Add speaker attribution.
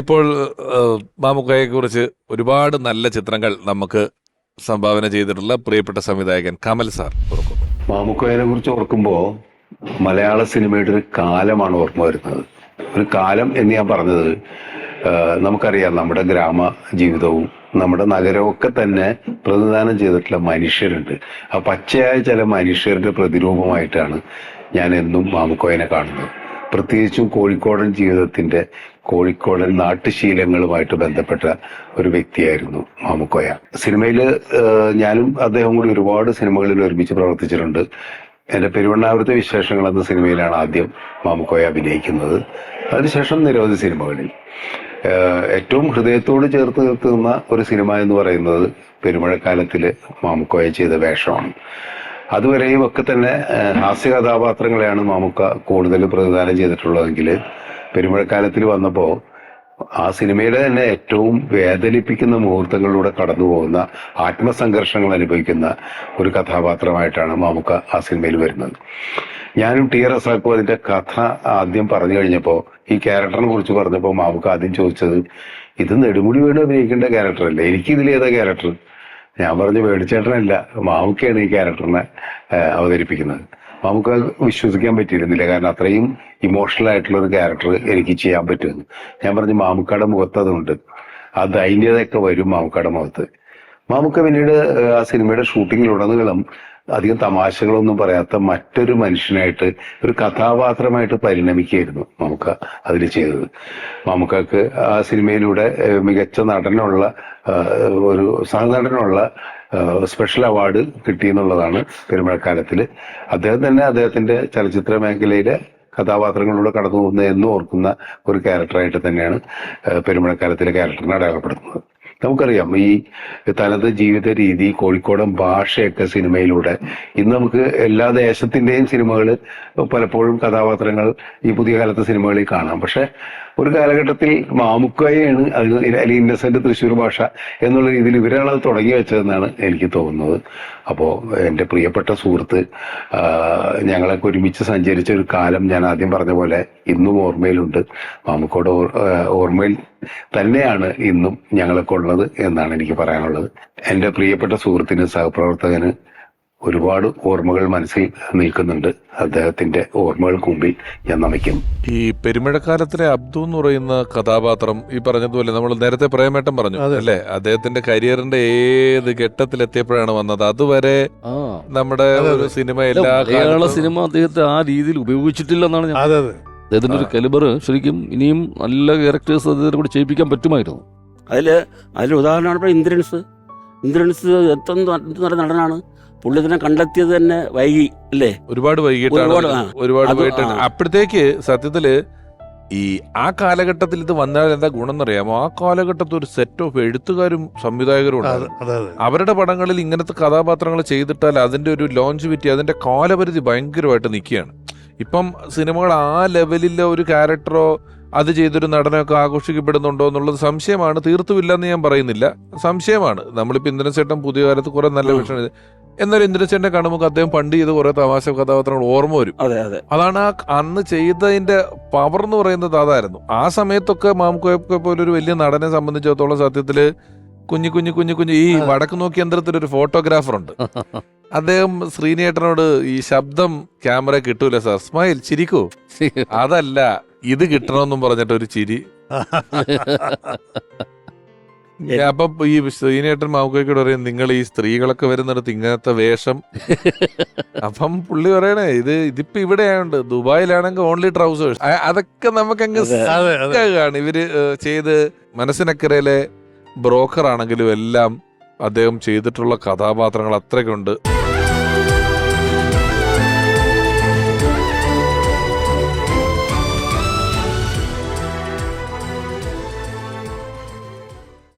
Speaker 1: ഇപ്പോൾ മാമുക്കോയെ കുറിച്ച് ഒരുപാട് നല്ല ചിത്രങ്ങൾ നമുക്ക് സംഭാവന ചെയ്തിട്ടുള്ള പ്രിയപ്പെട്ട സംവിധായകൻ കമൽ സാർ ഓർക്കുന്നു.
Speaker 2: മാമുക്കോയെ കുറിച്ച് ഓർക്കുമ്പോൾ മലയാള സിനിമയുടെ ഒരു കാലമാണ് ഓർമ്മ വരുന്നത്. ഒരു കാലം എന്ന് ഞാൻ പറഞ്ഞത്, നമുക്കറിയാം നമ്മുടെ ഗ്രാമ ജീവിതവും നമ്മുടെ നഗരവും ഒക്കെ തന്നെ പ്രതിനിധാനം ചെയ്തിട്ടുള്ള മനുഷ്യരുണ്ട്. ആ പച്ചയായ ചില മനുഷ്യരുടെ പ്രതിരൂപമായിട്ടാണ് ഞാൻ എന്നും മാമുക്കോയെ കാണുന്നത്. പ്രത്യേകിച്ചും കോഴിക്കോടൻ ജീവിതത്തിന്റെ, കോഴിക്കോടൻ നാട്ടുശീലങ്ങളുമായിട്ട് ബന്ധപ്പെട്ട ഒരു വ്യക്തിയായിരുന്നു മാമുക്കോയ. സിനിമയിൽ ഞാനും അദ്ദേഹം കൂടി ഒരുപാട് സിനിമകളിൽ ഒരുമിച്ച് പ്രവർത്തിച്ചിട്ടുണ്ട്. എൻ്റെ പെരുവണ്ണാപുരത്തെ വിശേഷങ്ങൾ എന്ന സിനിമയിലാണ് ആദ്യം മാമുക്കോയ അഭിനയിക്കുന്നത്. അതിനുശേഷം നിരവധി സിനിമകളിൽ. ഏറ്റവും ഹൃദയത്തോട് ചേർത്ത് നിർത്തുന്ന ഒരു സിനിമ എന്ന് പറയുന്നത് പെരുമഴക്കാലത്തിൽ മാമുക്കോയ ചെയ്ത വേഷമാണ്. അതുവരെയും ഒക്കെ തന്നെ ഹാസ്യ കഥാപാത്രങ്ങളെയാണ് മാമുക്ക കൂടുതൽ പ്രതിദാനം ചെയ്തിട്ടുള്ളതെങ്കിൽ പെരുമഴക്കാലത്തിൽ വന്നപ്പോൾ ആ സിനിമയിലെ തന്നെ ഏറ്റവും വേദനിപ്പിക്കുന്ന മുഹൂർത്തങ്ങളിലൂടെ കടന്നു പോകുന്ന, ആത്മസംഘർഷങ്ങൾ അനുഭവിക്കുന്ന ഒരു കഥാപാത്രമായിട്ടാണ് മാമുക്ക ആ സിനിമയിൽ വരുന്നത്. ഞാനും ടി റസാഖും അതിന്റെ കഥ ആദ്യം പറഞ്ഞു കഴിഞ്ഞപ്പോൾ, ഈ ക്യാരക്ടറിനെ കുറിച്ച് പറഞ്ഞപ്പോൾ മാമുക്ക ആദ്യം ചോദിച്ചത്, ഇത് നെടുമുടി വേണു അഭിനയിക്കേണ്ട ക്യാരക്ടറല്ലേ, എനിക്ക് ഇതിലേതാ ക്യാരക്ടർ? ഞാൻ പറഞ്ഞു, വേടിച്ചേട്ടനല്ല, മാമുക്കയാണ് ഈ ക്യാരക്ടറിനെ അവതരിപ്പിക്കുന്നത്. നമുക്ക് വിശ്വസിക്കാൻ പറ്റിയിരുന്നില്ല, കാരണം അത്രയും ഇമോഷണൽ ആയിട്ടുള്ള ഒരു ക്യാരക്ടർ എനിക്ക് ചെയ്യാൻ പറ്റുമെന്ന്. ഞാൻ പറഞ്ഞു, മാമുക്കയുടെ മുഖത്ത് അതുണ്ട്, ആ ദൈന്യതയൊക്കെ വരും മാമുക്കയുടെ മുഖത്ത്. മാമുക്ക പിന്നീട് ആ സിനിമയുടെ ഷൂട്ടിങ്ങിലുടനീളം അധികം തമാശകളൊന്നും പറയാത്ത മറ്റൊരു മനുഷ്യനായിട്ട്, ഒരു കഥാപാത്രമായിട്ട് പരിണമിക്കുകയായിരുന്നു മാമുക്ക അതിൽ ചെയ്തത്. മാമുക്കക്ക് ആ സിനിമയിലൂടെ മികച്ച നടനുള്ള ഒരു സഹനടനുള്ള സ്പെഷ്യൽ അവാർഡ് കിട്ടിയെന്നുള്ളതാണ് പെരുമഴക്കാലത്തിൽ. അദ്ദേഹം തന്നെ അദ്ദേഹത്തിന്റെ ചലച്ചിത്ര മേഖലയിലെ കഥാപാത്രങ്ങളിലൂടെ കടന്നു പോകുന്ന എന്നും ഓർക്കുന്ന ഒരു ക്യാരക്ടറായിട്ട് തന്നെയാണ് പെരുമഴക്കാലത്തിലെ ക്യാരക്ടറിനെ അടയാളപ്പെടുത്തുന്നത്. നമുക്കറിയാം, ഈ തനത് ജീവിത രീതി, കോഴിക്കോടൻ ഭാഷയൊക്കെ സിനിമയിലൂടെ ഇന്ന് നമുക്ക് എല്ലാ ദേശത്തിന്റെയും സിനിമകൾ പലപ്പോഴും കഥാപാത്രങ്ങൾ ഈ പുതിയ കാലത്തെ സിനിമകളിൽ കാണാം. പക്ഷെ ഒരു കാലഘട്ടത്തിൽ മാമുക്കോയാണ് അതിന്, അല്ലെങ്കിൽ ഇന്നസെന്റ് തൃശ്ശൂർ ഭാഷ എന്നുള്ള രീതിയിൽ ഇവരാണ് അത് തുടങ്ങി വെച്ചതെന്നാണ് എനിക്ക് തോന്നുന്നത്. അപ്പോൾ എൻ്റെ പ്രിയപ്പെട്ട സുഹൃത്ത്, ഞങ്ങളൊക്കെ ഒരുമിച്ച് സഞ്ചരിച്ച ഒരു കാലം ഞാൻ ആദ്യം പറഞ്ഞ പോലെ ഇന്നും ഓർമ്മയിലുണ്ട്. മാമുക്കോയുടെ ഓർമ്മയിൽ തന്നെയാണ് ഇന്നും ഞങ്ങളൊക്കെ ഉള്ളത് എന്നാണ് എനിക്ക് പറയാനുള്ളത്. എൻ്റെ പ്രിയപ്പെട്ട സുഹൃത്തിന്, സഹപ്രവർത്തകന് ഒരുപാട് ഓർമ്മകൾ മനസ്സിൽ നിൽക്കുന്നുണ്ട്. അദ്ദേഹത്തിന്റെ ഓർമ്മകൾക്ക് മുമ്പിൽ ഞാൻ നമിക്കും.
Speaker 1: ഈ പെരുമഴക്കാലത്തിലെ അബ്ദു എന്ന് പറയുന്ന കഥാപാത്രം, ഈ പറഞ്ഞതുപോലെ നമ്മൾ നേരത്തെ പ്രേമേട്ടൻ പറഞ്ഞു അല്ലേ, അദ്ദേഹത്തിന്റെ കരിയറിന്റെ ഏത് ഘട്ടത്തിലെത്തിയപ്പോഴാണ് വന്നത്. അതുവരെ നമ്മുടെ ഒരു സിനിമ, എല്ലാ
Speaker 3: സിനിമ അദ്ദേഹത്തെ ആ രീതിയിൽ ഉപയോഗിച്ചിട്ടില്ലെന്നാണ് ഞാൻ. അദ്ദേഹത്തിന്റെ ഒരു കലിബർ ശരിക്കും ഇനിയും നല്ല ക്യാരക്ടേഴ്സ് അദ്ദേഹത്തെ കൂടി ചെയ്യിപ്പിക്കാൻ പറ്റുമായിരുന്നു.
Speaker 4: അതിൽ ഉദാഹരണമാണ് ഇന്ദ്രൻസ്. എന്ത് നടനാണ്. പുള്ളി തന്നെ കണ്ടെത്തിയത് തന്നെ വൈകി അല്ലേ, ഒരുപാട്
Speaker 1: വൈകിട്ടാണ്. അപ്പോഴത്തേക്ക് സത്യത്തില് ഈ ആ കാലഘട്ടത്തിൽ ഇത് വന്നാൽ എന്താ ഗുണം എന്നറിയാമോ, ആ കാലഘട്ടത്തിൽ ഒരു സെറ്റ് ഓഫ് എഴുത്തുകാരും സംവിധായകരും ഉണ്ട്. അവരുടെ പടങ്ങളിൽ ഇങ്ങനത്തെ കഥാപാത്രങ്ങൾ ചെയ്തിട്ടാൽ അതിന്റെ ഒരു ലോഞ്ചിവിറ്റി, അതിന്റെ കാലപരിധി ഭയങ്കരമായിട്ട് നിൽക്കുകയാണ്. ഇപ്പം സിനിമകൾ ആ ലെവലിലെ ഒരു ക്യാരക്ടറോ അത് ചെയ്തൊരു നടനൊക്കെ ആഘോഷിക്കപ്പെടുന്നുണ്ടോ എന്നുള്ളത് സംശയമാണ്. തീർത്തുമില്ലെന്ന് ഞാൻ പറയുന്നില്ല, സംശയമാണ്. നമ്മളിപ്പോൾ ഇന്ദ്രൻസേട്ടൻ പുതിയ കാലത്ത് കുറെ നല്ല വിഷയം, എന്നാലും ഇന്ദ്രൻസേട്ടനെ കാണുമ്പോൾ അദ്ദേഹം പണ്ട് ചെയ്ത് കുറെ തമാശ കഥാപാത്രങ്ങൾ ഓർമ്മ വരും. അതാണ് ആ അന്ന് ചെയ്തതിന്റെ പവർ എന്ന് പറയുന്നത്, അതായിരുന്നു. ആ സമയത്തൊക്കെ മാമുക്കോയെ പോലൊരു വലിയ നടനെ സംബന്ധിച്ചിടത്തോളം സത്യത്തില് കുഞ്ഞു ഈ വടക്ക് നോക്കി യന്ത്രത്തിലൊരു ഫോട്ടോഗ്രാഫർ ഉണ്ട്. അദ്ദേഹം ശ്രീനേട്ടനോട്, ഈ ശബ്ദം ക്യാമറ കിട്ടൂല സാർ, സ്മൈൽ, ചിരിക്കൂ, അതല്ല ഇത് കിട്ടണമെന്നും പറഞ്ഞിട്ട് ഒരു ചിരി. അപ്പൊ ഈ ശ്രീനേട്ടൻ മാമുക്കോയോട് പറയും, നിങ്ങൾ ഈ സ്ത്രീകളൊക്കെ വരുന്നിടത്ത് ഇങ്ങനത്തെ വേഷം. അപ്പം പുള്ളി പറയണേ, ഇതിപ്പോ ഇവിടെ ആയോണ്ട്, ദുബായിലാണെങ്കിൽ ഓൺലി ട്രൗസേഴ്സ്. അതൊക്കെ നമുക്കങ്ങ് കാണും. ഇവര് ചെയ്ത് മനസ്സിനക്കരയിലെ ബ്രോക്കർ ആണെങ്കിലും എല്ലാം അദ്ദേഹം ചെയ്തിട്ടുള്ള കഥാപാത്രങ്ങൾ അത്രയ്ക്കുണ്ട്.